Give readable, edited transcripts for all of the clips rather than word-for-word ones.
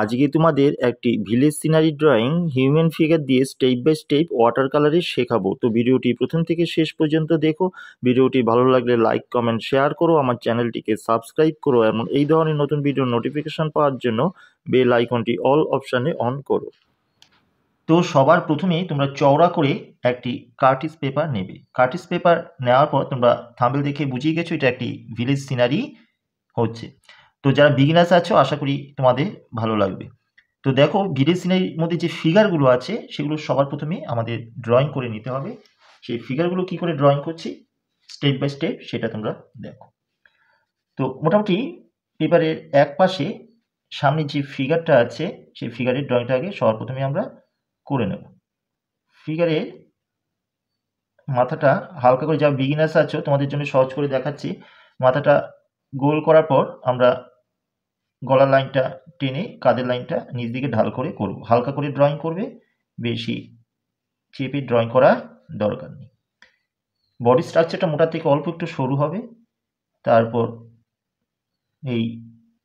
আজকে তোমাদের একটি village scenery drawing human figure দিয়ে স্টেপ বাই স্টেপ ওয়াটার কালারে শেখাবো। তো ভিডিওটি প্রথম থেকে শেষ পর্যন্ত দেখো। ভিডিওটি ভালো লাগলে লাইক কমেন্ট শেয়ার করো, আমার চ্যানেলটিকে সাবস্ক্রাইব করো এবং এই ধরনের নতুন ভিডিওর নোটিফিকেশন পাওয়ার জন্য বেল আইকনটি অল অপশানে অন করো। তো সবার প্রথমেই তোমরা চওড়া করে একটি কার্টিস পেপার নেবে। কার্টিস পেপার নেওয়ার পর তোমরা থাম্বনেল দেখে বুঝিয়ে গেছো এটা একটি ভিলেজ সিনারি হচ্ছে। তো যারা বিগিনার্স আছো আশা করি তোমাদের ভালো লাগবে। তো দেখো ভিলেজ সিনারির মধ্যে যে ফিগারগুলো আছে সেগুলো সবার প্রথমে আমাদের ড্রয়িং করে নিতে হবে। সেই ফিগারগুলো কি করে ড্রয়িং করছি স্টেপ বাই স্টেপ সেটা তোমরা দেখো। তো মোটামুটি পেপারের এক পাশে সামনে যে ফিগারটা আছে সেই ফিগারের ড্রয়িংটা আগে সবার প্রথমে আমরা করে নেব। ফিগারের মাথাটা হালকা করে, যা বিগিনার্স আছো তোমাদের জন্য সহজ করে দেখাচ্ছি। মাথাটা গোল করার পর আমরা গলার লাইনটা টেনে কাঁধের লাইনটা নিচ দিকে ঢাল করে করব। হালকা করে ড্রয়িং করবে, বেশি চেপে ড্রয়িং করার দরকার নেই। বডি স্ট্রাকচারটা মোটা থেকে অল্প একটু সরু হবে। তারপর এই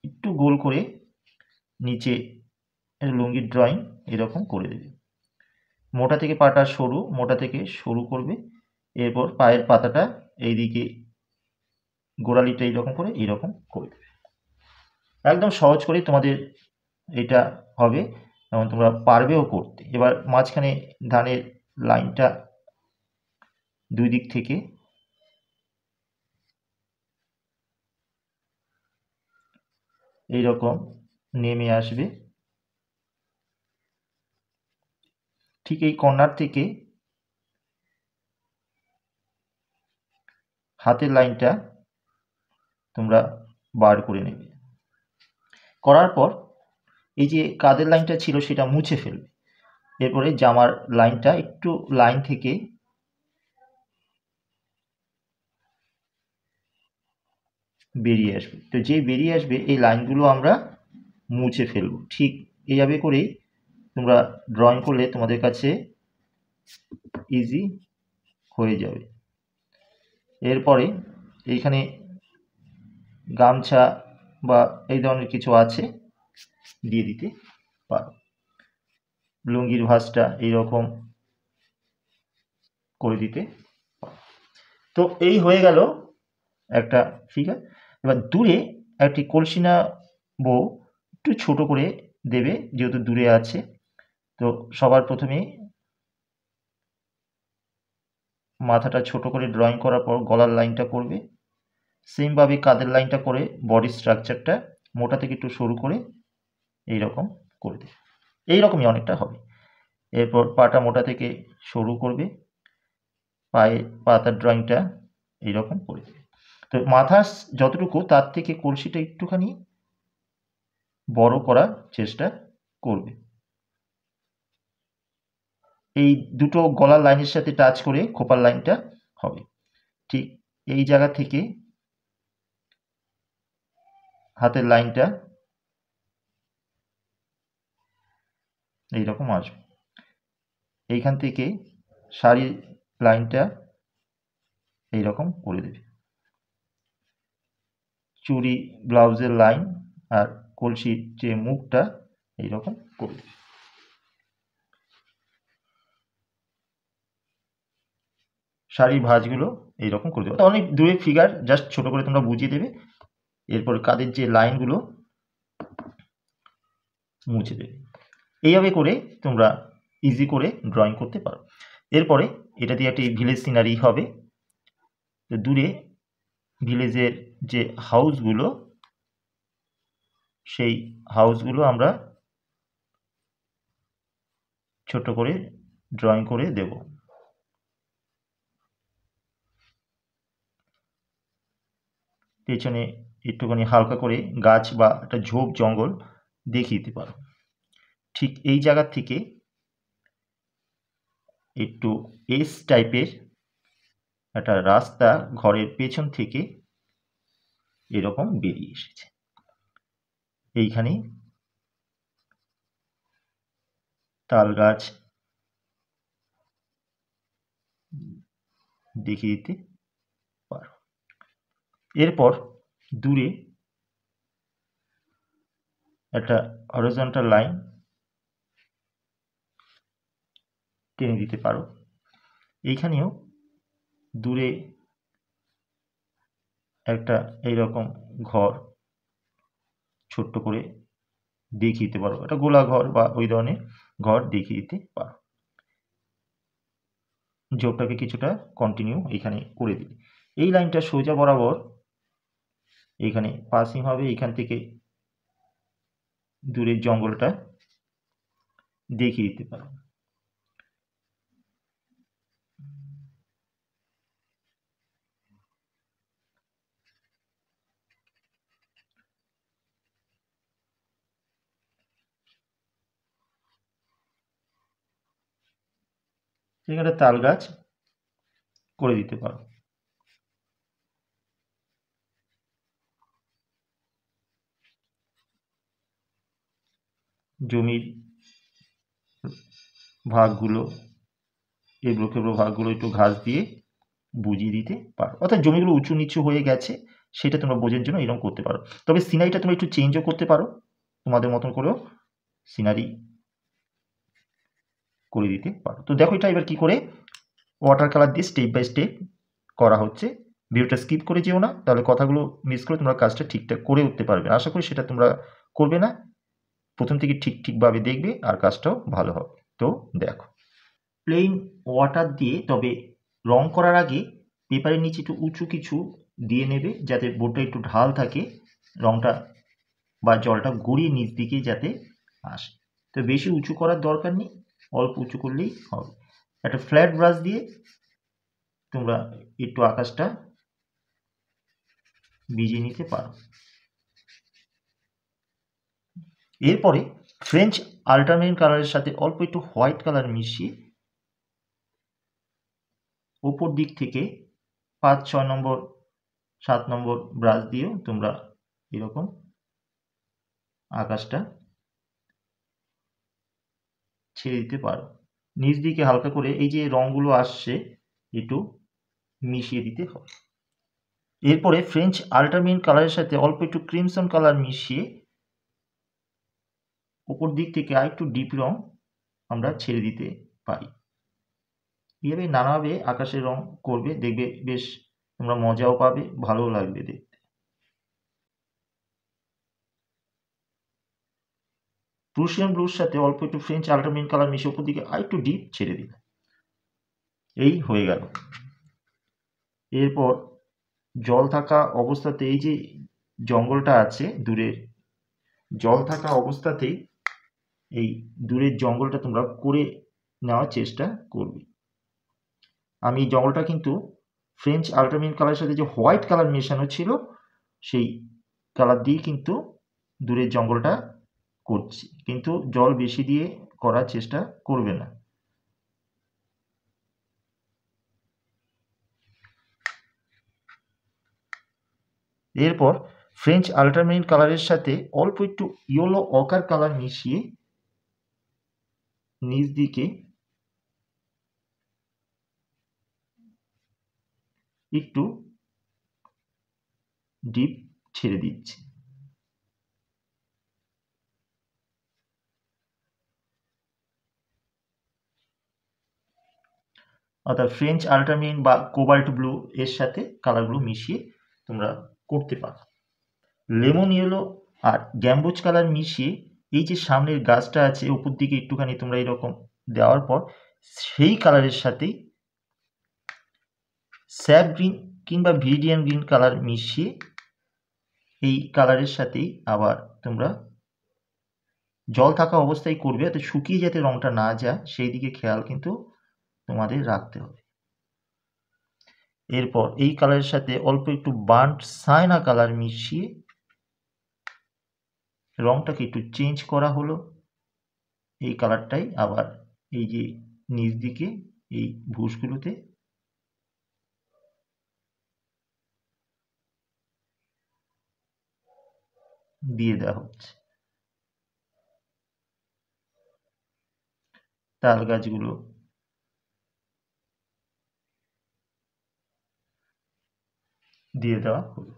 একটু গোল করে নিচে লুঙ্গির ড্রয়িং এরকম করে দেবে। মোটা থেকে পাটা সরু, মোটা থেকে সরু করবে। এরপর পায়ের পাতাটা এইদিকে গোড়ালিটা এইরকম করে এইরকম করে দেবে। একদম সহজ করে তোমাদের এটা হবে এবং তোমরা পারবেও করতে। এবার মাঝখানে ধানের লাইনটা দুই দিক থেকে এইরকম নেমে আসবে। ঠিক এই কর্নার থেকে হাতের লাইনটা তোমরা বার করে নেবে। করার পর এই যে কাঁধের লাইনটা ছিল সেটা মুছে ফেলবে। এরপরে জামার লাইনটা একটু লাইন থেকে বেরিয়ে আসবে। তো যে বেরিয়ে আসবে এই লাইনগুলো আমরা মুছে ফেলবো। ঠিক এইভাবে করেই তোমরা ড্রয়িং করলে তোমাদের কাছে ইজি হয়ে যাবে। এরপরে এইখানে গামছা বা এই ধরনের কিছু আছে দিয়ে দিতে পারো। লুঙ্গির ভাঁজটা এইরকম করে দিতে পারো। তো এই হয়ে গেল একটা ফিগার। এবার দূরে একটি কলসি নেবো, একটু ছোট করে দেবে যেহেতু দূরে আছে। তো সবার প্রথমে মাথাটা ছোট করে ড্রয়িং করার পর গলার লাইনটা করবে। সেমভাবে কাঁধের লাইনটা করে বডি স্ট্রাকচারটা মোটা থেকে একটু সরু করে এইরকম করে দেবে। এইরকমই অনেকটা হবে। এরপর পাটা মোটা থেকে সরু করবে, পায়ে পাতার ড্রয়িংটা এইরকম করে দেবে। তো মাথা যতটুকু তার থেকে কলসিটা একটুখানি বড় করার চেষ্টা করবে। এই দুটো গলার লাইনের সাথে টাচ করে খোপার লাইনটা হবে। ঠিক এই জায়গা থেকে হাতের লাইনটা এইরকম আসবে। এইখান থেকে শাড়ির লাইনটা এইরকম করে দেবে। চুড়ি ব্লাউজের লাইন আর কলসির যে মুখটা এইরকম করে দেবে। শাড়ির ভাঁজগুলো এইরকম করে দেবে। অনেক দূরে ফিগার, জাস্ট ছোট করে তোমরা বুঝিয়ে দেবে। এরপর কাঁধের যে লাইনগুলো মুছে দেবে। এইভাবে করে তোমরা ইজি করে ড্রয়িং করতে পারো। এরপরে এটা দিয়ে একটি ভিলেজ সিনারি হবে। তো দূরে ভিলেজের যে হাউসগুলো সেই হাউসগুলো আমরা ছোট করে ড্রয়িং করে দেব। পেছনে একটুখানি হালকা করে গাছ বা একটা ঝোপ জঙ্গল দেখিয়ে দিতে পারো। ঠিক এই জায়গা থেকে একটু এস টাইপের একটা রাস্তা ঘরের পেছন থেকে এরকম বেরিয়ে এসেছে। এইখানে তাল গাছ দেখিয়ে দিতে পারো। এরপর দূরে একটা হরিজন্টাল লাইন টেনে দিতে পারো। এইখানেও দূরে একটা এইরকম ঘর ছোট্ট করে দেখিয়ে দিতে পারো, একটা গোলা ঘর বা ওই ধরনের ঘর দেখিয়ে দিতে পারো। জবটাকে কিছুটা কন্টিনিউ এখানে করে দিলে এই লাইনটা সোজা বরাবর এখানে পাসিং হবে। এখান থেকে দূরের জঙ্গলটা দেখিয়ে দিতে পারো। সেখানে তাল গাছ করে দিতে পারো। জমির ভাগগুলো, এবড়ো খেবড়ো ভাগগুলো একটু ঘাস দিয়ে বুঝিয়ে দিতে পারো, অর্থাৎ জমিগুলো উঁচু নিচু হয়ে গেছে সেটা তোমরা বোঝার জন্য এরকম করতে পারো। তবে সিনারিটা তোমরা একটু চেঞ্জও করতে পারো, তোমাদের মতন করেও সিনারি করে দিতে পারো। তো দেখো এটা এবার কি করে ওয়াটার কালার দিয়ে স্টেপ বাই স্টেপ করা হচ্ছে। ভিডিওটা স্কিপ করে যেও না, তাহলে কথাগুলো মিস করে তোমরা কাজটা ঠিকঠাক করে উঠতে পারবে। আশা করি সেটা তোমরা করবে না, প্রথম থেকে ঠিকভাবে দেখবে আর কাজটাও ভালো হবে। তো দেখো, প্লেন ওয়াটার দিয়ে, তবে রং করার আগে পেপারের নিচে একটু উঁচু কিছু দিয়ে নেবে যাতে বোর্ডটা একটু ঢাল থাকে, রংটা বা জলটা গড়িয়ে নিচ দিকে যাতে আসে। তো বেশি উঁচু করার দরকার নেই, অল্প উঁচু করলেই হবে। একটা ফ্ল্যাট ব্রাশ দিয়ে তোমরা একটু আকাশটা ভিজিয়ে নিতে পারো। এরপরে ফ্রেঞ্চ আল্টারনেটিভ কালারের সাথে অল্প একটু হোয়াইট কালার মিশিয়ে ওপর দিক থেকে 5-6 নম্বর 7 নম্বর ব্রাশ দিয়েও তোমরা এরকম আকাশটা ছেড়ে দিতে পারো। নিচ দিকে হালকা করে এই যে রঙগুলো আসছে একটু মিশিয়ে দিতে হবে। এরপরে ফ্রেঞ্চ আল্টারনেটিভ কালারের সাথে অল্প একটু ক্রিমসন কালার মিশিয়ে ওপর দিক থেকে আরেকটু ডিপ রং আমরা ছেড়ে দিতে পারি। এইভাবে নানাভাবে আকাশের রং করবে, দেখবে বেশ তোমরা মজাও পাবে, ভালোও লাগবে দেখতে। প্রুশিয়ান ব্লুর সাথে অল্প একটু ফ্রেঞ্চ আল্টারনেটিভ কালার মিশিয়ে ওপর দিকে আরেকটু ডিপ ছেড়ে দিলে এই হয়ে গেল। এরপর জল থাকা অবস্থাতে এই যে জঙ্গলটা আছে দূরের, জল থাকা অবস্থাতেই এই দূরের জঙ্গলটা তোমরা করে নেওয়ার চেষ্টা করবে। আমি এই জঙ্গলটা কিন্তু ফ্রেঞ্চ আল্টারনেটিভ কালারের সাথে যে হোয়াইট কালার মেশানো ছিল সেই কালার দিয়ে কিন্তু দূরের জঙ্গলটা করছি, কিন্তু জল বেশি দিয়ে করার চেষ্টা করবে না। এরপর ফ্রেঞ্চ আল্টারনেটিভ কালারের সাথে অল্প একটু ইয়েলো অকার কালার মিশিয়ে নিচ দিকে একটু ডিপ ছেড়ে দিচ্ছি। অর্থাৎ ফ্রেঞ্চ আল্টারনেটিভ বা কোবাল্ট ব্লু এর সাথে কালারগুলো মিশিয়ে তোমরা করতে পারো। লেমন ইয়েলো আর গ্যাম্বুজ কালার মিশিয়ে এই যে সামনের গাছটা আছে উপর দিকে একটুখানি তোমরা এরকম দেওয়ার পর সেই কালারের সাথেই স্যাপ গ্রিন কিংবা ভিডিয়ান গ্রিন কালার মিশিয়ে এই কালারের সাথেই আবার তোমরা জল থাকা অবস্থায় করবে, যাতে শুকিয়ে যাতে রংটা না যায় সেই দিকে খেয়াল কিন্তু তোমাদের রাখতে হবে। এরপর এই কালারের সাথে অল্প একটু বার্ন্ট সাইনা কালার মিশিয়ে রংটাকে একটু চেঞ্জ করা হলো। এই কালারটাই আবার এই যে নিচ দিকে এই ভুষগুলোতে দিয়ে দেওয়া হচ্ছে। তাল গাছগুলো দিয়ে দেওয়া হলো।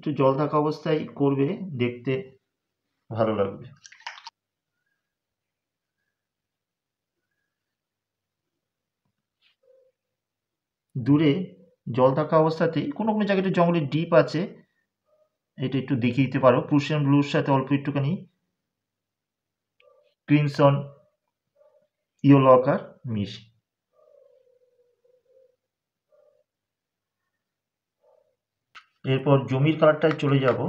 একটু জল থাকা অবস্থায় করবে, দেখতে ভালো লাগবে। দূরে জল থাকা অবস্থাতেই কোনো কোনো জায়গায় জঙ্গলের ডিপ আছে, এটা একটু দেখিয়ে দিতে পারো। প্রুশিয়ান ব্লুর সাথে অল্প একটুখানি ক্রিমসন ইয়েলো আকার মিশিয়ে। এরপর জমির কালারটায় চলে যাব।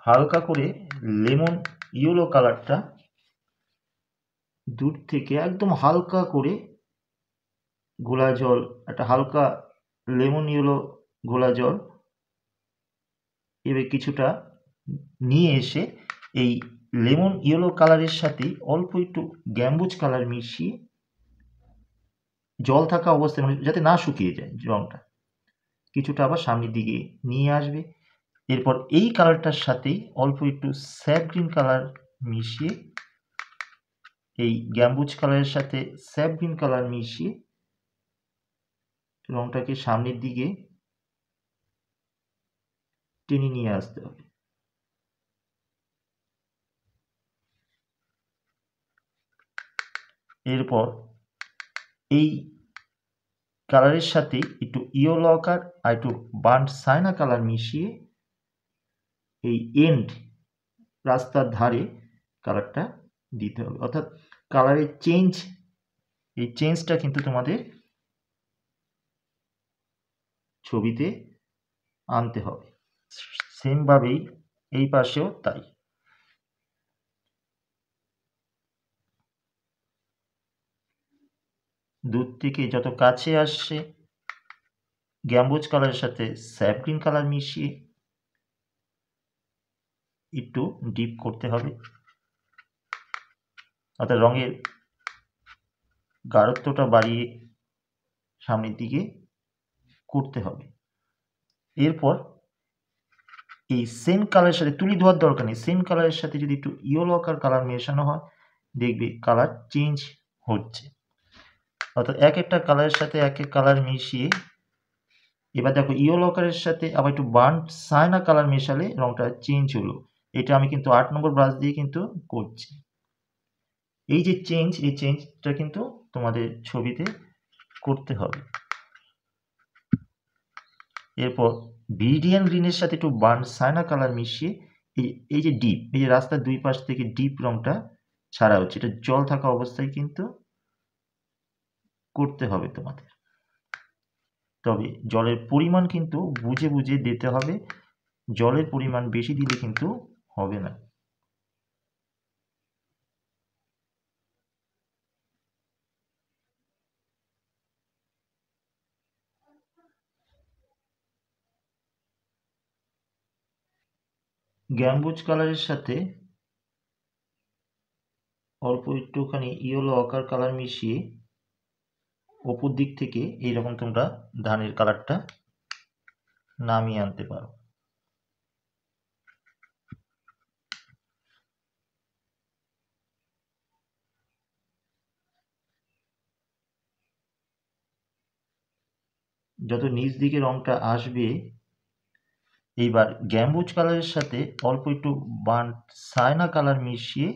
হালকা করে লেমন ইয়েলো কালারটা দূর থেকে একদম হালকা করে ঘোলা জল, একটা হালকা লেমন ইয়েলো ঘোলা জল এবার কিছুটা নিয়ে এসে এই লেমন ইয়েলো কালারের সাথে অল্প একটু গ্যাম্বুজ কালার মিশিয়ে জল থাকা অবস্থায়, মানে যাতে না শুকিয়ে যায় রংটা, কিছুটা আবার সামনের দিকে নিয়ে আসবে। এরপর এই কালারটার সাথেই অল্প একটু স্যাপ গ্রিন কালার মিশিয়ে, এই গ্যাম্বুজ কালারের সাথে স্যাপ গ্রিন কালার মিশিয়ে রংটাকে সামনের দিকে টেনে নিয়ে আসতে হবে। এরপর এই কালারের সাথে একটু ইয়েলো আকার আর একটু বার্ন্ট সাইনা কালার মিশিয়ে এই এন্ড রাস্তার ধারে কালারটা দিতে হবে, অর্থাৎ কালারের চেঞ্জ, এই চেঞ্জটা কিন্তু তোমাদের ছবিতে আনতে হবে। সেমভাবেই এই পাশেও তাই। দূর থেকে যত কাছে আসছে গ্যাম্বুজ কালারের সাথে স্যাপ গ্রিন কালার মিশিয়ে একটু ডিপ করতে হবে, অর্থাৎ রঙের গাঢ়ত্বটা বাড়িয়ে সামনের দিকে করতে হবে। এরপর এই সেম কালারের সাথে তুলি ধোয়ার দরকার নেই, সেম কালারের সাথে যদি একটু ইয়েলো আকার কালার মেশানো হয় দেখবে কালার চেঞ্জ হচ্ছে, অর্থাৎ এক একটা কালারের সাথে এক এক কালার মিশিয়ে। এবার দেখো ইয়েলো আকারের সাথে আবার একটু বার্ন্ট সাইনা কালার মেশালে রংটা চেঞ্জ হলো। এটা আমি কিন্তু 8 নম্বর ব্রাশ দিয়ে কিন্তু করছি। এই যে চেঞ্জ, এই চেঞ্জটা কিন্তু তোমাদের ছবিতে করতে হবে। এরপর ভিডিয়ান গ্রিনের সাথে একটু বার্ন সাইনা কালার মিশিয়ে এই যে ডিপ, এই যে রাস্তার দুই পাশ থেকে ডিপ রংটা ছাড়া হচ্ছে, এটা জল থাকা অবস্থায় কিন্তু করতে হবে তোমাদের। তবে জলের পরিমাণ কিন্তু বুঝে বুঝে দিতে হবে, জলের পরিমাণ বেশি দিলে কিন্তু হবে না। গ্যাম্বুজ কালারের সাথে অল্প একটুখানি ইয়েলো আকার কালার মিশিয়ে ওপর দিক থেকে এইরকম তোমরা ধানের কালারটা নামিয়ে আনতে পারো। যত নিচ দিকে রংটা আসবে, এইবার গ্যাম্বুজ কালারের সাথে অল্প একটু বার্ন্ট সাইনা কালার মিশিয়ে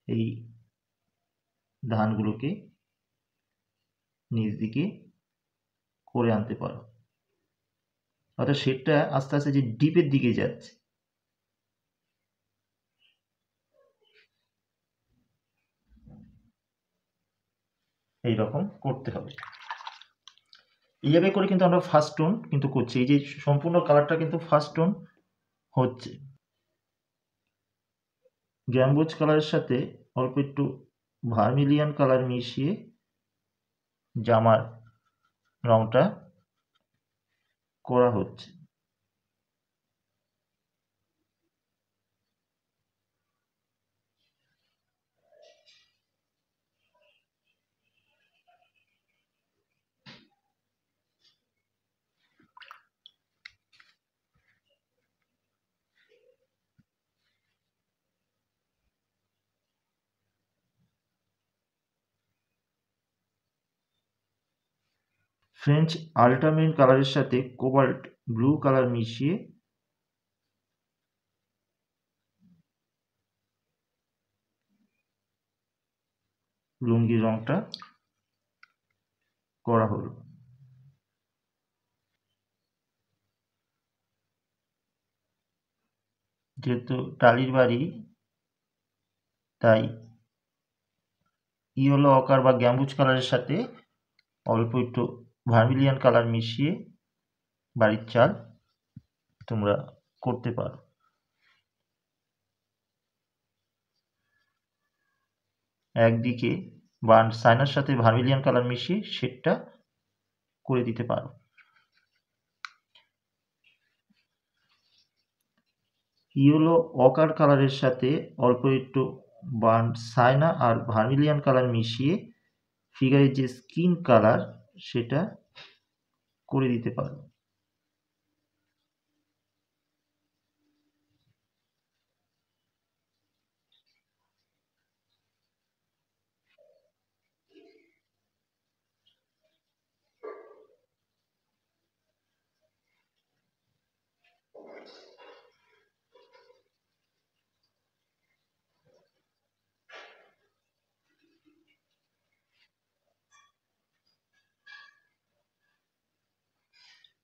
এই ধানগুলোকে নিচ দিকে করে আনতে পারো, অর্থাৎ শেডটা আস্তে আস্তে যে ডিপের দিকে যাচ্ছে। এইরকম করতে হবে। এইভাবে করে কিন্তু আমরা ফার্স্ট টোন কিন্তু করছি, এই যে সম্পূর্ণ কালারটা কিন্তু ফার্স্ট টোন হচ্ছে। গ্যাম্বুজ কালারের সাথে অল্প একটু ভার্মিলিয়ান কালার মিশিয়ে জামার রংটা করা হচ্ছে। ফ্রেঞ্চ আল্ট্রামেরিন কালারের সাথে কোবাল্ট ব্লু কালার মিশিয়ে লুঙ্গির রংটা করা হলো। যেহেতু টালির বাড়ি, তাই ইয়েলো অকার বা গ্যাম্বুজ কালারের সাথে অল্প একটু ভার্মিলিয়ান কালার মিশিয়ে বাড়ির চাল তোমরা করতে পারো। একদিকে বার্ন সাইনার সাথে ভার্মিলিয়ান কালার মিশিয়ে শেডটা করে দিতে পারো। ইয়েলো অকার কালারের সাথে অল্প একটু বার্ন সাইনা আর ভার্মিলিয়ান কালার মিশিয়ে ফিগারের যে স্কিন কালার সেটা করে দিতে পারো।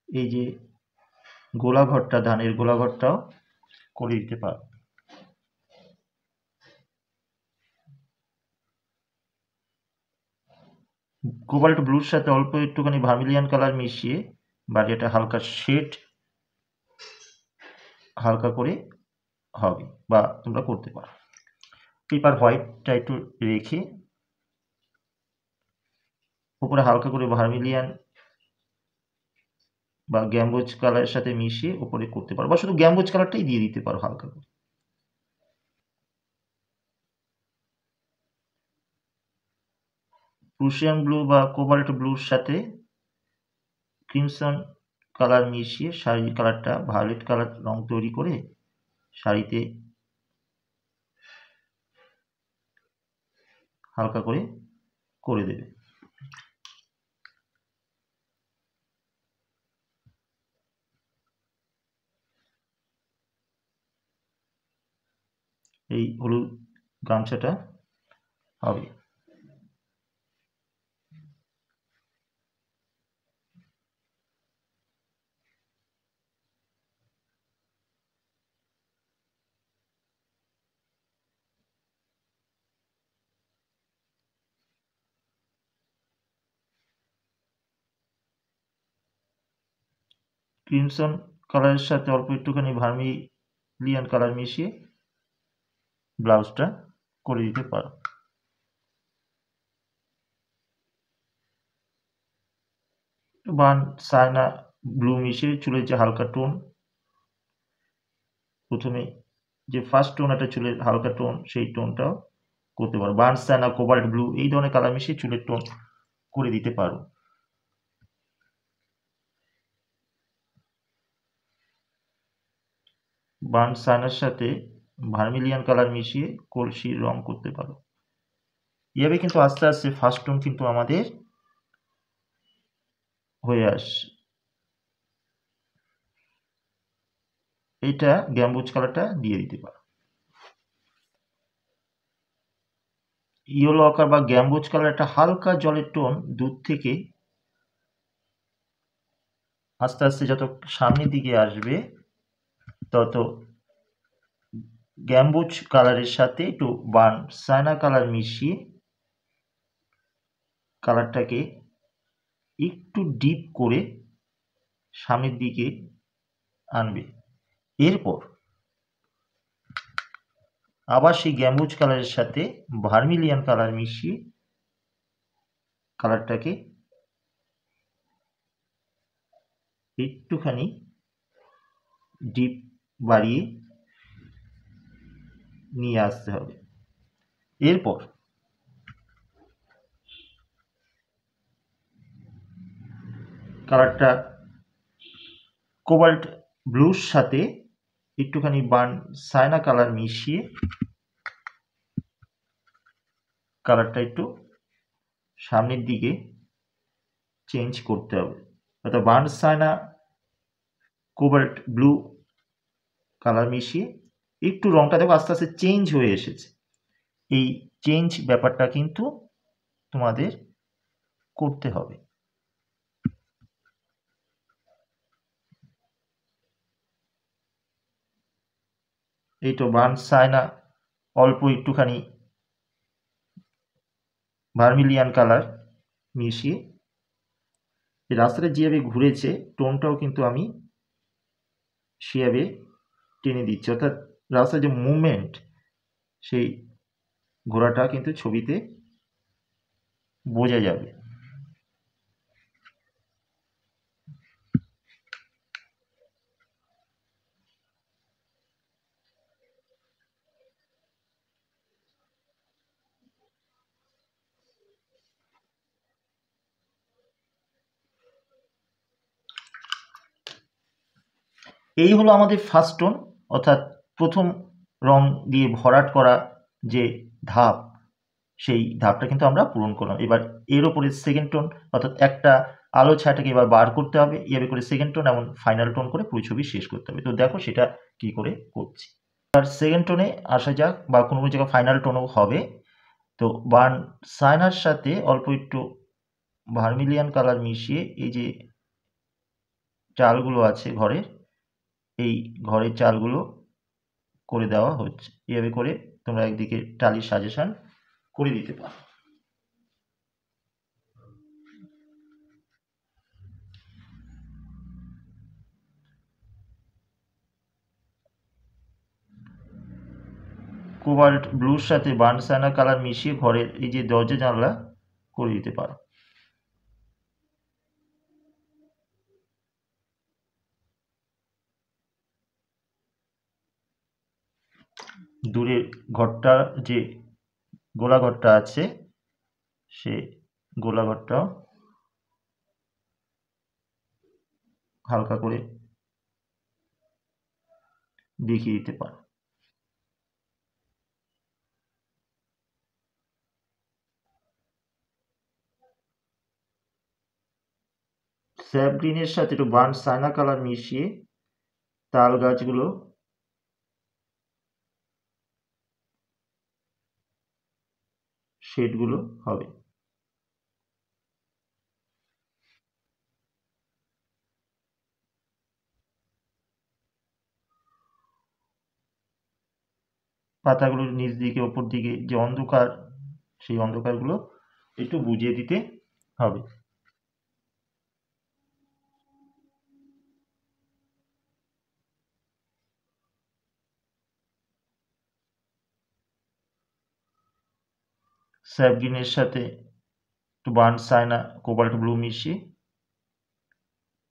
এই যে গোলাঘরটা, ধানের গোলাঘরটাও করে দিতে পারো। কোবাল্ট ব্লুর সাথে অল্প একটুখানি ভার্মিলিয়ান কালার মিশিয়ে বাড়ি একটা হালকা শেড হালকা করে হবে বা তোমরা করতে পারো। পেপার হোয়াইটটা একটু রেখে উপরে হালকা করে ভার্মিলিয়ান বা গ্যাম্বোজ কালারের সাথে মিশিয়ে উপরে করতে পারো, বা শুধু গ্যাম্বোজ কালারটাই দিয়ে দিতে পারো হালকা করে। প্রুশিয়ান ব্লু বা কোবাল্ট ব্লুর সাথে ক্রিমসন কালার মিশিয়ে শাড়ির কালারটা ভায়োলেট কালার রং তৈরি করে শাড়িতে হালকা করে করে দেবে। এই হলুদ গামছাটা হবে। ক্রিমসন কালারের সাথে অল্প একটুখানি ভার্মিলিয়ান কালার মিশিয়ে ব্লাউজটা করে দিতে পারো। বার্ন সাইনা ব্লু মিশিয়ে চুলের যে হালকা টোন, প্রথমে যে ফার্স্ট টোন একটা চুলের হালকা টোন, সেই টোনটাও করতে পারো। বার্ন সাইনা কোবাল্ট ব্লু এই ধরনের কালার মিশিয়ে চুলের টোন করে দিতে পারো। বার্ন সাইনার সাথে ভার্মিলিয়ান কালার মিশিয়ে কলসির রং করতে পারো। এভাবে কিন্তু আস্তে আস্তে ফার্স্ট টোন কিন্তু আমাদের হয়ে আসছে। এইটা গ্যাম্বুজ কালারটা দিয়ে দিতে পারো। ইয়েলো অকার বা গ্যাম্বুজ কালার একটা হালকা জলের টোন দূর থেকে আস্তে আস্তে যত সামনের দিকে আসবে তত গ্যাম্বুজ কালারের সাথে একটু বার্ন সাইনা কালার মিশিয়ে কালারটাকে একটু ডিপ করে সামনের দিকে আনবে। এরপর আবার সেই গ্যাম্বুজ কালারের সাথে ভার্মিলিয়ান কালার মিশিয়ে কালারটাকে একটুখানি ডিপ বাড়িয়ে নিয়ে আসতে হবে। এরপর কালারটা কোবাল্ট ব্লুর সাথে একটুখানি বার্ন সাইনা কালার মিশিয়ে কালারটা একটু সামনের দিকে চেঞ্জ করতে হবে। অর্থাৎ burn Saina cobalt blue colour মিশিয়ে একটু রংটা দেখো আস্তে আস্তে চেঞ্জ হয়ে এসেছে। এই চেঞ্জ ব্যাপারটা কিন্তু তোমাদের করতে হবে। এই তো বার্ন সাইনা অল্প একটুখানি ভার্মিলিয়ান কালার মিশিয়ে এই রাস্তাটা যেভাবে ঘুরেছে টোনটাও কিন্তু আমি সেভাবে টেনে দিচ্ছি, অর্থাৎ রাস্তার যে মুভমেন্ট সেই ঘোরাটা কিন্তু ছবিতে বোঝা যাবে। এই হলো আমাদের ফার্স্ট টোন, অর্থাৎ প্রথম রং দিয়ে ভরাট করা যে ধাপ, সেই ধাপটা কিন্তু আমরা পূরণ করলাম। এবার এর ওপরে সেকেন্ড টোন, অর্থাৎ একটা আলো ছায়াটাকে এবার বার করতে হবে, এভাবে করে সেকেন্ড টোন এমন ফাইনাল টোন করে পুরো ছবি শেষ করতে হবে। তো দেখো সেটা কি করে করছি। আর সেকেন্ড টোনে আসা যাক, বা কোনো কোনো জায়গায় ফাইনাল টোনও হবে। তো বার্ন সাইনার সাথে অল্প একটু ভার্মিলিয়ান কালার মিশিয়ে এই যে চালগুলো আছে ঘরের, এই ঘরের চালগুলো করে দেওয়া হচ্ছে। এভাবে করে তোমরা একদিকে টালির সাজেশন করে দিতে পারো। কোবাল্ট ব্লুর সাথে বার্ন সাইনা কালার মিশিয়ে ঘরের এই যে দরজা জানলা করে দিতে পারো। দূরের ঘরটা যে গোলা ঘরটা আছে সে গোলা ঘরটাও হালকা করে দেখিয়ে দিতে পারো। স্যাপ গ্রিনের সাথে একটু বার্ন সাইনা কালার মিশিয়ে তাল গাছগুলো শেডগুলো হবে। পাতাগুলোর নিচ দিকে ওপর দিকে যে অন্ধকার, সেই অন্ধকারগুলো একটু বুঝিয়ে দিতে হবে। স্যাপ গ্রিনের সাথে একটু বার্ন সাইনা কোবাল্ট ব্লু মিশিয়ে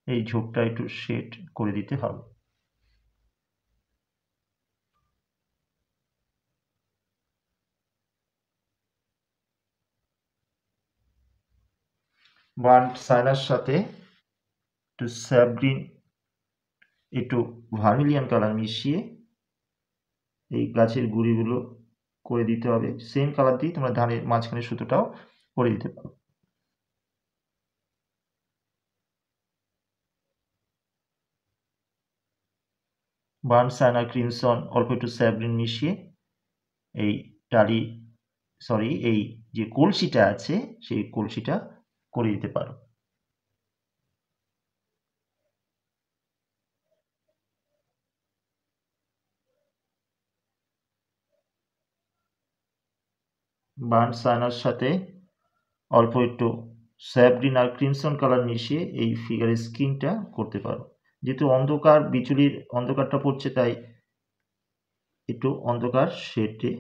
এই ঝোপটা একটু শেড করে দিতে হবে। বার্ন সাইনার সাথে একটু স্যাপ গ্রিন একটু ভার্মিলিয়ান কালার মিশিয়ে এই গাছের গুঁড়িগুলো করে দিতে হবে। সেম কালার দিয়ে তোমরা ধানের মাঝখানে সুতোটাও করে দিতে পারো। বার্ন সাইনা ক্রিমসন অল্প একটু স্যাপ গ্রিন মিশিয়ে এই টালি এই যে কলসিটা আছে সেই কলসিটা করে দিতে পারো। বার্ন সাইনার সাথে অল্প একটু স্যাপ গ্রিন আর ক্রিমসন কালার মিশিয়ে এই ফিগারের স্কিনটা করতে পারো। যেহেতু অন্ধকার বিচুলির অন্ধকারটা পড়ছে তাই একটু অন্ধকার শেডে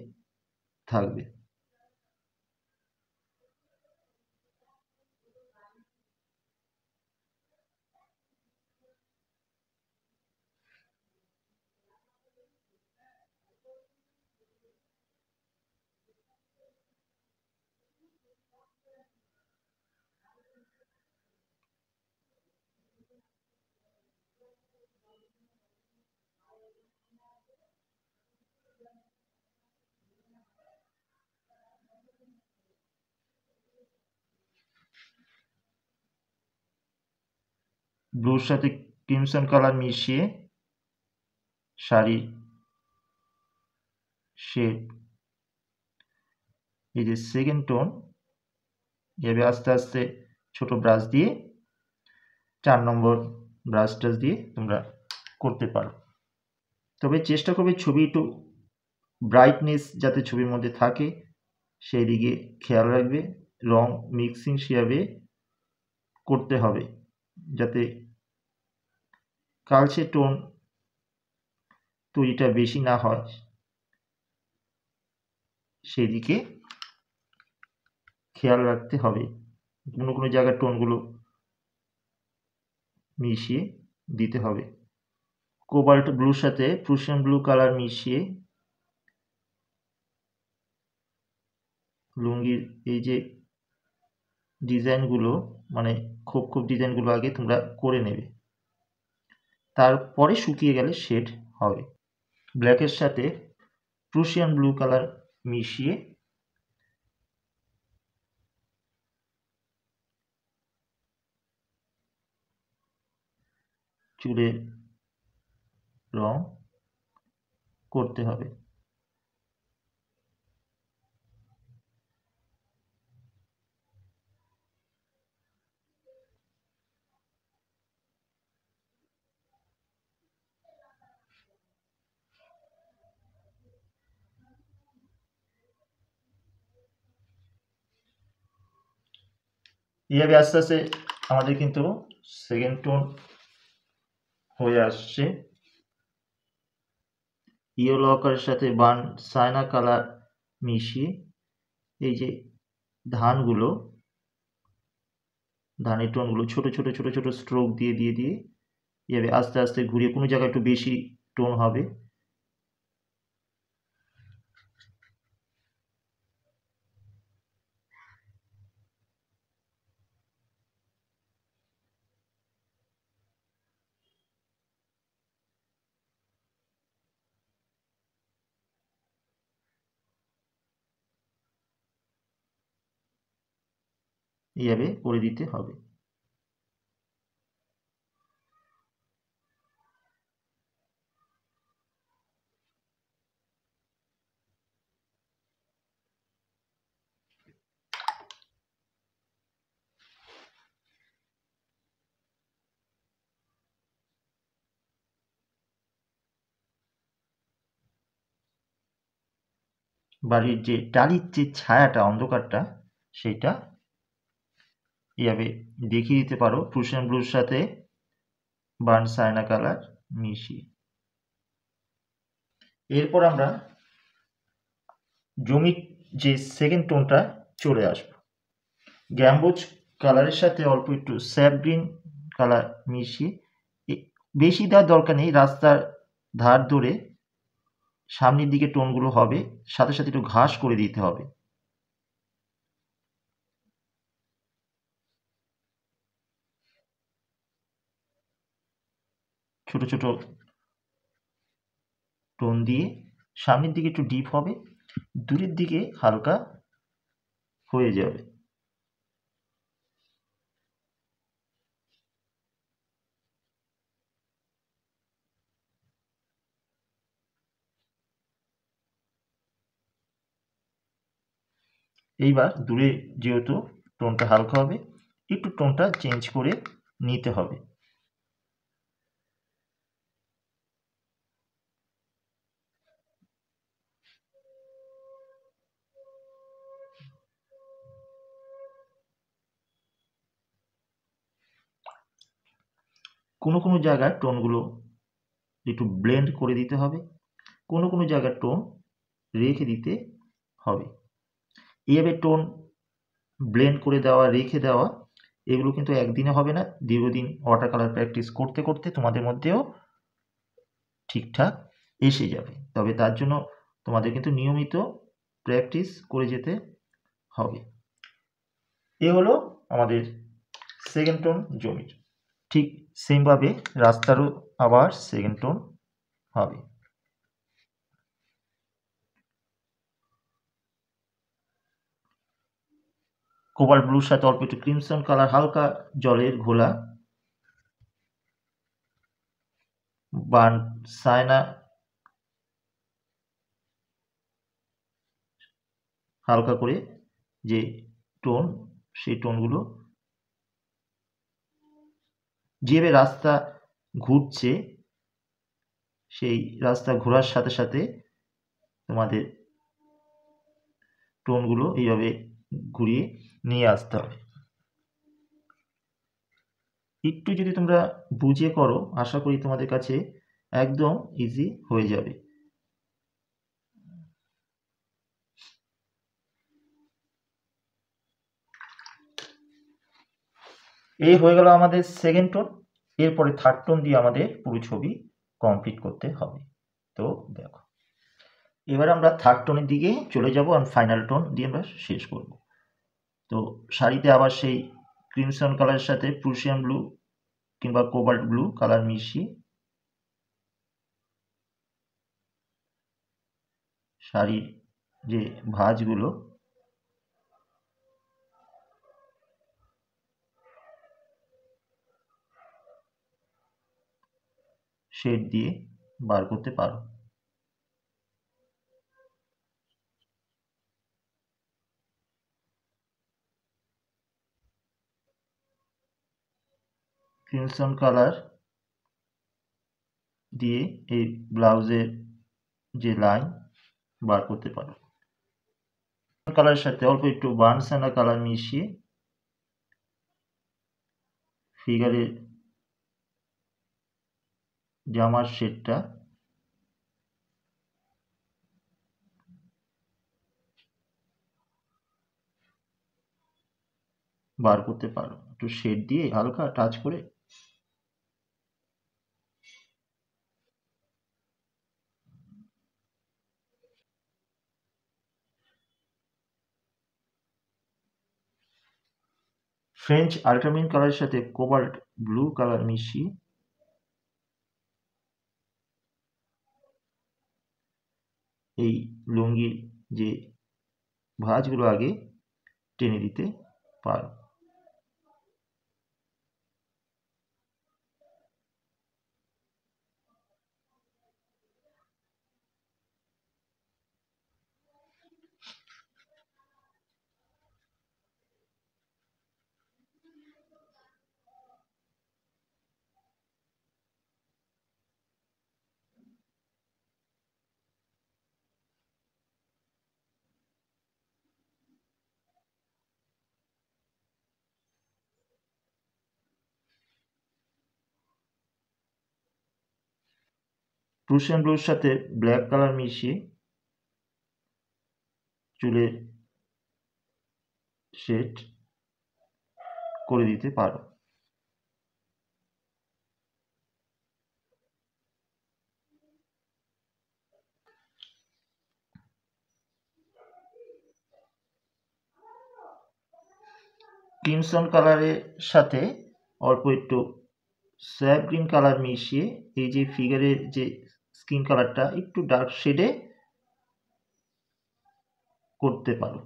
থাকবে। ব্লুর সাথে ক্রিমসন কালার মিশিয়ে শাড়ির শেড, এই যে সেকেন্ড টোন, এভাবে আস্তে আস্তে ছোট ব্রাশ দিয়ে 4 নম্বর ব্রাশ টাচ দিয়ে তোমরা করতে পারো। তবে চেষ্টা করবে ছবি একটু ব্রাইটনেস যাতে ছবির মধ্যে থাকে সেই দিকে খেয়াল রাখবে। রং মিক্সিং সেভাবে করতে হবে যাতে কালচে টোন তৈরিটা বেশি না হয়, সেই দিকে খেয়াল রাখতে হবে। কোনো কোনো জায়গার টোনগুলো মিশিয়ে দিতে হবে। কোবাল্ট ব্লুর সাথে প্রুশিয়ান ব্লু কালার মিশিয়ে লুঙ্গির এই যে ডিজাইনগুলো, মানে খোপ ডিজাইনগুলো আগে তোমরা করে নেবে, তারপরে শুকিয়ে গেলে শেড হবে। ব্ল্যাকের সাথে প্রুশিয়ান ব্লু কালার মিশিয়ে চুলের রং করতে হবে। এইভাবে আস্তে আস্তে আমাদের কিন্তু সেকেন্ড টোন হয়ে আসছে। ইয়েলো আকারের সাথে বার্ন সাইনা কালার মিশিয়ে এই যে ধানগুলো, ধানের টোনগুলো ছোট ছোট ছোট ছোট স্ট্রোক দিয়ে দিয়ে দিয়ে এভাবে আস্তে আস্তে ঘুরিয়ে, কোনো জায়গায় একটু বেশি টোন হবে, এইভাবে করে দিতে হবে। বাড়ির যে টালির যে ছায়াটা, অন্ধকারটা, সেইটা এইভাবে দেখিয়ে দিতে পারো প্রুশিয়ান ব্লুর সাথে বার্ন সাইনা কালার মিশিয়ে। এরপর আমরা জমির যে সেকেন্ড টোনটা চলে আসবো। গ্যাম্বোজ কালারের সাথে অল্প একটু স্যাপ গ্রিন কালার মিশিয়ে, বেশি দেওয়ার দরকার নেই, রাস্তার ধার ধরে সামনের দিকে টোনগুলো হবে, সাথে সাথে একটু ঘাস করে দিতে হবে। ছোট ছোট টোন দিয়ে সামনের দিকে একটু ডিপ হবে, দূরের দিকে হালকা হয়ে যাবে। এইবার দূরে যেহেতু টোনটা হালকা হবে, একটু টোনটা চেঞ্জ করে নিতে হবে। কোনো কোনো জায়গায় টোনগুলো একটু ব্লেন্ড করে দিতে হবে, কোনো কোনো জায়গার টোন রেখে দিতে হবে। এইভাবে টোন ব্লেন্ড করে দেওয়া, রেখে দেওয়া, এগুলো কিন্তু একদিনে হবে না, দীর্ঘদিন ওয়াটার কালার প্র্যাকটিস করতে করতে তোমাদের মধ্যেও ঠিকঠাক এসে যাবে। তবে তার জন্য তোমাদের কিন্তু নিয়মিত প্র্যাকটিস করে যেতে হবে। এ হলো আমাদের সেকেন্ড টোন জমির। ঠিক সেমভাবে রাস্তারও আবার সেকেন্ড টোন হবে। কোবাল্ট ব্লুর সাথে অল্প একটু ক্রিমসন কালার, হালকা জলের ঘোলা বার্ন সাইনা হালকা করে যে টোন, সেই টোনগুলো যেভাবে রাস্তা ঘুরছে, সেই রাস্তা ঘোরার সাথে সাথে তোমাদের টোনগুলো এইভাবে ঘুরিয়ে নিয়ে আসতে হবে। একটু যদি তোমরা বুঝে করো, আশা করি তোমাদের কাছে একদম ইজি হয়ে যাবে। এই হয়ে গেল আমাদের সেকেন্ড টোন। এরপরে থার্ড টোন দিয়ে আমাদের পুরো ছবি কমপ্লিট করতে হবে। তো দেখো, এবার আমরা থার্ড টোনের দিকে চলে যাব আর ফাইনাল টোন দিয়ে আমরা শেষ করব। তো শাড়িতে আবার সেই ক্রিমসন কালারের সাথে প্রুশিয়ান ব্লু কিংবা কোবাল্ট ব্লু কালার মিশিয়ে শাড়ির যে ভাঁজগুলো শেড দিয়ে বার করতে পারো। ক্রিমসন কালার দিয়ে এই ব্লাউজের যে লাইন বার করতে পারো। কালারের সাথে অল্প একটু বার্নসানা কালার মিশিয়ে ফিগারের জামার শেডটা বার করতে পারো, একটু শেড দিয়ে হালকা টাচ করে। ফ্রেঞ্চ আল্ট্রামিন কালারের সাথে কোবাল্ট ব্লু কালার মিশিয়ে এই লুঙ্গির যে ভাঁজগুলো আগে টেনে দিতে পারো। প্রুশিয়ান ব্লুর সাথে ব্ল্যাক কালার মিশিয়ে চুলের শেড করে দিতে পারো। ক্রিমসন কালারের সাথে অল্প একটু স্যাপ গ্রিন কালার মিশিয়ে এই যে ফিগারের যে স্কিন কালারটা একটু ডার্ক শেডে করতে পারো।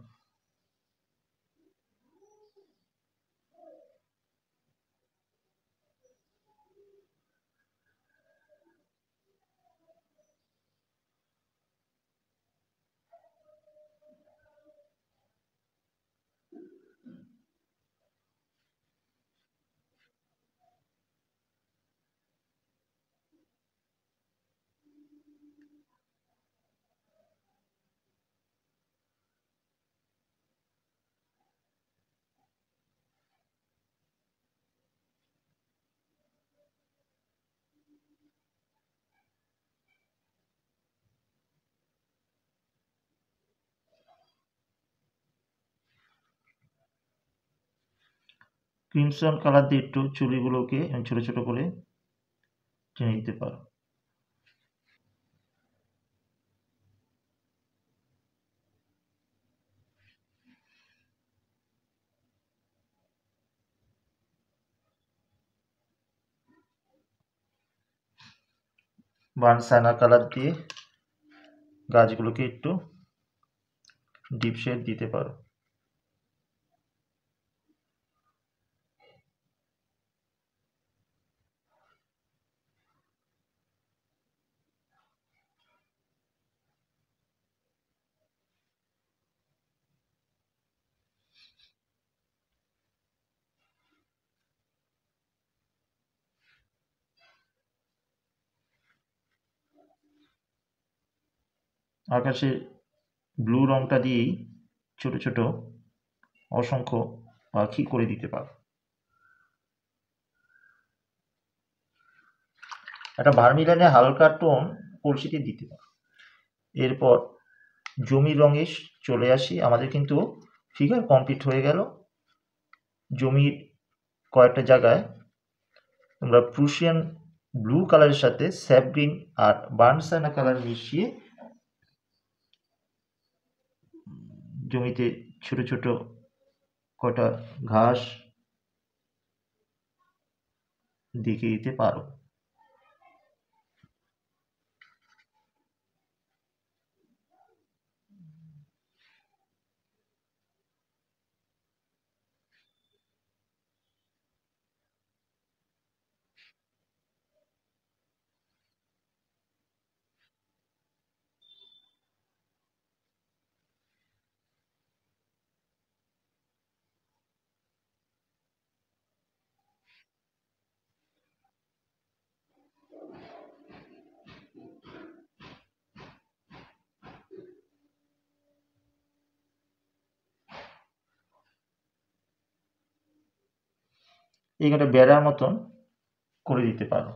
ক্রিমসন কালার দিয়ে একটু চুলগুলোকে ছোট ছোট করে টেনে দিতে পারো। বানসানা কালার দিয়ে গাছগুলোকে একটু ডিপ শেড দিতে পারো। আকাশের ব্লু রংটা দিয়েই ছোট ছোট অসংখ্য পাখি করে দিতে পারো। একটা ভার্মিল্যান্ডে হালকা টোন কলসিতে দিতে পারো। এরপর জমির রঙে চলে আসি। আমাদের কিন্তু ফিগার কমপ্লিট হয়ে গেল। জমির কয়েকটা জায়গায় তোমরা প্রুশিয়ান ব্লু কালারের সাথে স্যাপ গ্রিন আর বার্নসাইনা কালার মিশিয়ে জমিতে ছোট ছোট কটা ঘাস দেখিয়ে দিতে পারো। এখানে বেড়ার মতন করে দিতে পারো।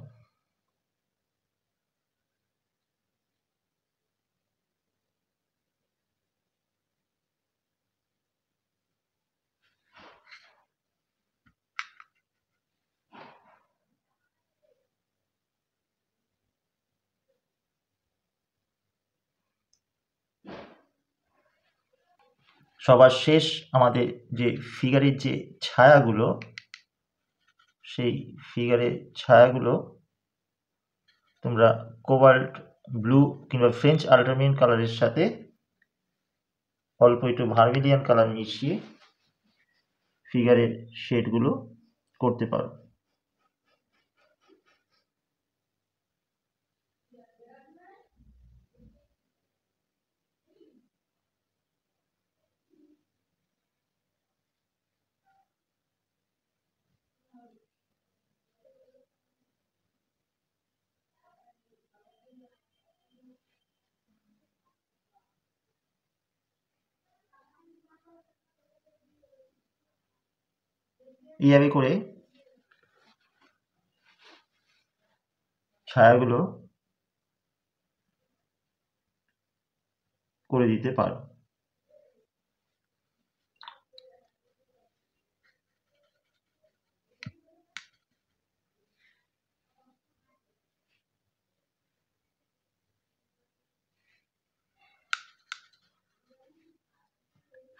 সবার শেষ আমাদের যে ফিগারের যে ছায়াগুলো, সেই ফিগারের ছায়াগুলো তোমরা কোবাল্ট ব্লু কিংবা ফ্রেঞ্চ আল্ট্রামারিন কালারের সাথে অল্প একটু ভার্মিলিয়ান কালার মিশিয়ে ফিগারের শেডগুলো করতে পারো। এইভাবে করে ছায়াগুলো করে দিতে পারো।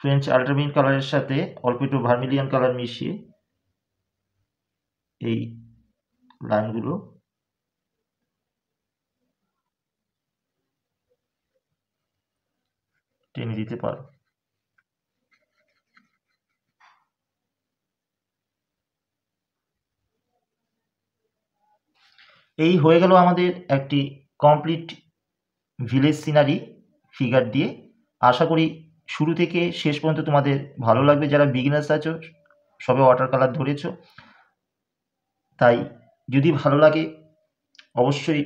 ফ্রেঞ্চ আল্ট্রামারিন কালারের সাথে অল্প একটু ভার্মিলিয়ান কালার মিশিয়ে এই লাইনগুলো টেনে দিতে পারো। এই হয়ে গেল আমাদের একটি কমপ্লিট ভিলেজ সিনারি ফিগার দিয়ে। আশা করি শুরু থেকে শেষ পর্যন্ত তোমাদের ভালো লাগবে। যারা বিগিনার্স আছো, সবে ওয়াটার কালার ধরেছো, তাই যদি ভালো লাগে অবশ্যই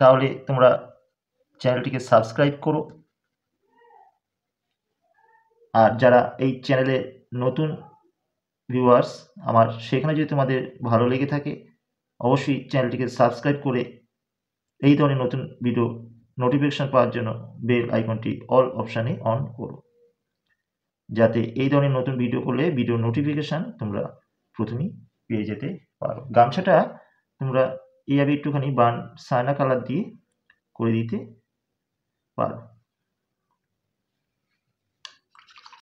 তাহলে তোমরা চ্যানেলটিকে সাবস্ক্রাইব করো। আর যারা এই চ্যানেলে নতুন ভিউয়ার্স আমার, সেখানে যদি তোমাদের ভালো লেগে থাকে অবশ্যই চ্যানেলটিকে সাবস্ক্রাইব করে এই ধরনের নতুন ভিডিও নোটিফিকেশন পাওয়ার জন্য বেল আইকনটি অল অপশানে অন করো, যাতে এই ধরনের নতুন ভিডিও করলে ভিডিও নোটিফিকেশান তোমরা প্রথমেই পেয়ে যেতে পারো। গামছাটা তোমরা এইভাবে একটুখানি বার্ন সাইনা কালার দিয়ে করে দিতে পারো।